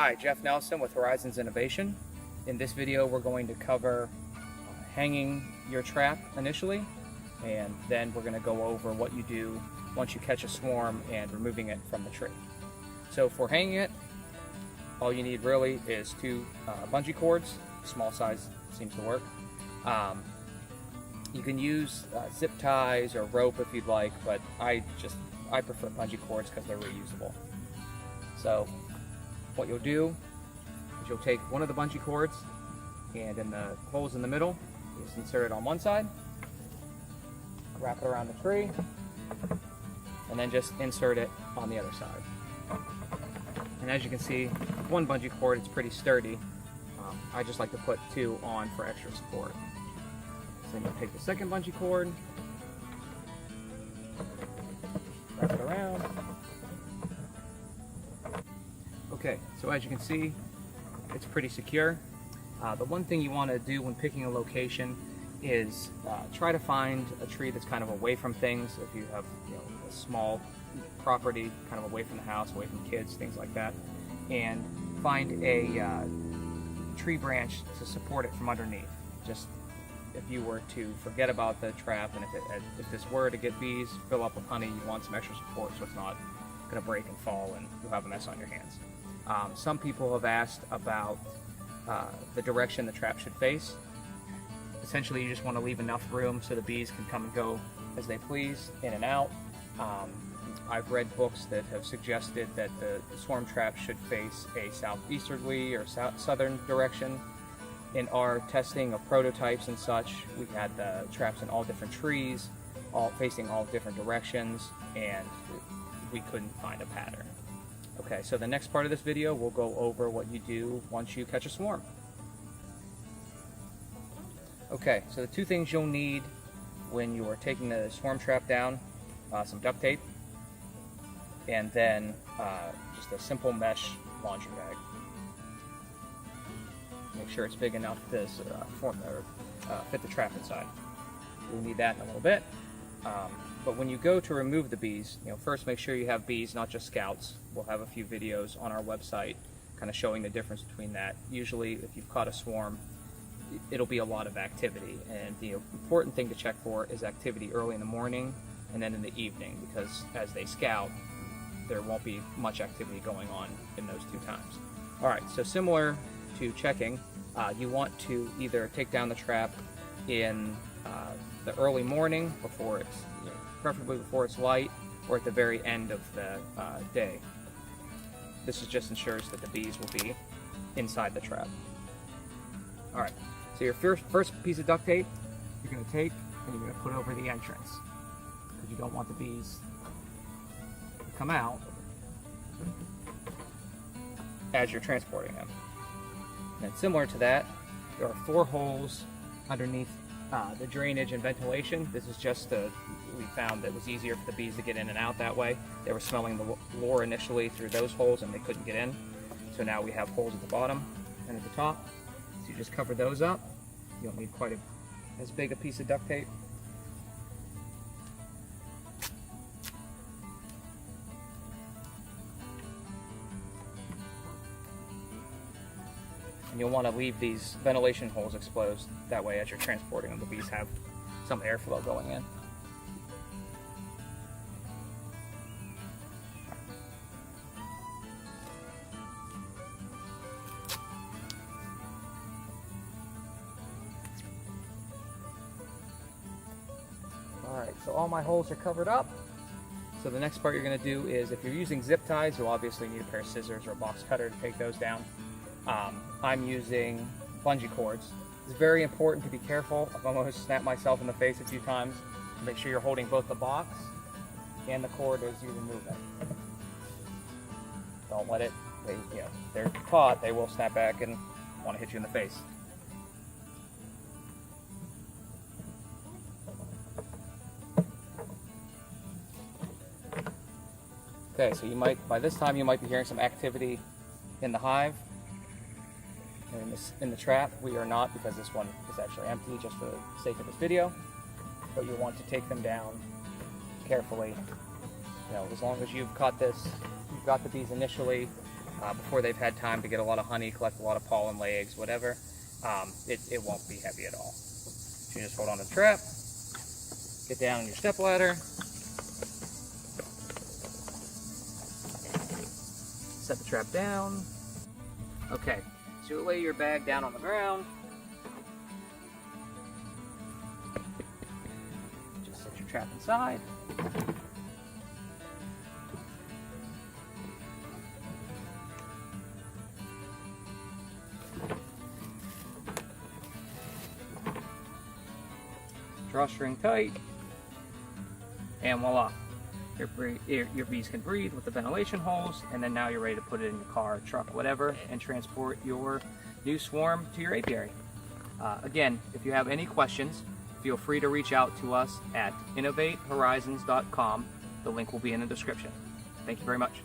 Hi, Jeff Nelson with Horizons Innovation. In this video we're going to cover hanging your trap initially, and then we're going to go over what you do once you catch a swarm and removing it from the tree. So for hanging it, all you need really is two bungee cords. Small size seems to work. You can use zip ties or rope if you'd like, but I prefer bungee cords because they're reusable. So what you'll do is you'll take one of the bungee cords, and in the holes in the middle, you just insert it on one side, wrap it around the tree, and then just insert it on the other side. And as you can see, one bungee cord, it's pretty sturdy. I just like to put two on for extra support. So then you'll take the second bungee cord, wrap it around. Okay, so as you can see, it's pretty secure. The one thing you want to do when picking a location is try to find a tree that's kind of away from things. If you have a small property kind of away from the house, away from kids, things like that, and find a tree branch to support it from underneath. Just if you were to forget about the trap, and if this were to get bees fill up with honey, you want some extra support so it's not going to break and fall and you'll have a mess on your hands. Some people have asked about the direction the trap should face. Essentially, you just want to leave enough room so the bees can come and go as they please, in and out. I've read books that have suggested that the swarm trap should face a southeasterly or southern direction. In our testing of prototypes and such, we had the traps in all different trees, all facing all different directions, and we couldn't find a pattern. Okay, so the next part of this video, we'll go over what you do once you catch a swarm. Okay, so the two things you'll need when you are taking the swarm trap down, some duct tape, and then just a simple mesh laundry bag. Make sure it's big enough to fit the trap inside. We'll need that in a little bit. But when you go to remove the bees, first make sure you have bees, not just scouts. We'll have a few videos on our website kind of showing the difference between that. Usually if you've caught a swarm, it'll be a lot of activity, and the important thing to check for is activity early in the morning and then in the evening, because as they scout, there won't be much activity going on in those two times. Alright, so similar to checking, you want to either take down the trap in the early morning, before it's preferably before it's light, or at the very end of the day. This just ensures that the bees will be inside the trap. Alright, so your first piece of duct tape you're going to take and you're going to put over the entrance, because you don't want the bees to come out as you're transporting them. And similar to that, there are 4 holes underneath the drainage and ventilation. This is just we found that it was easier for the bees to get in and out that way. They were smelling the lure initially through those holes and they couldn't get in. So now we have holes at the bottom and at the top. So you just cover those up. You don't need quite as big a piece of duct tape. And you'll want to leave these ventilation holes exposed. That way, as you're transporting them, the bees have some airflow going in. Alright, so all my holes are covered up. So the next part you're going to do is, if you're using zip ties, you'll obviously need a pair of scissors or a box cutter to take those down. I'm using bungee cords. It's very important to be careful. I've almost snapped myself in the face a few times. Make sure you're holding both the box and the cord as you remove it. Don't let it, if they're caught, they will snap back and want to hit you in the face. Okay, so by this time you might be hearing some activity in the hive. In the trap, we are not, because this one is actually empty just for the sake of this video. But you'll want to take them down carefully. As long as you've caught the bees initially, before they've had time to get a lot of honey, collect a lot of pollen, lay eggs, whatever, it won't be heavy at all. So you just hold on to the trap, get down on your step ladder, set the trap down. Okay, so you lay your bag down on the ground. Just set your trap inside. Drawstring tight, and voila, your bees can breathe with the ventilation holes, and then now you're ready to put it in your car, truck, whatever, and transport your new swarm to your apiary. Again, if you have any questions, feel free to reach out to us at innovatehorizons.com. The link will be in the description. Thank you very much.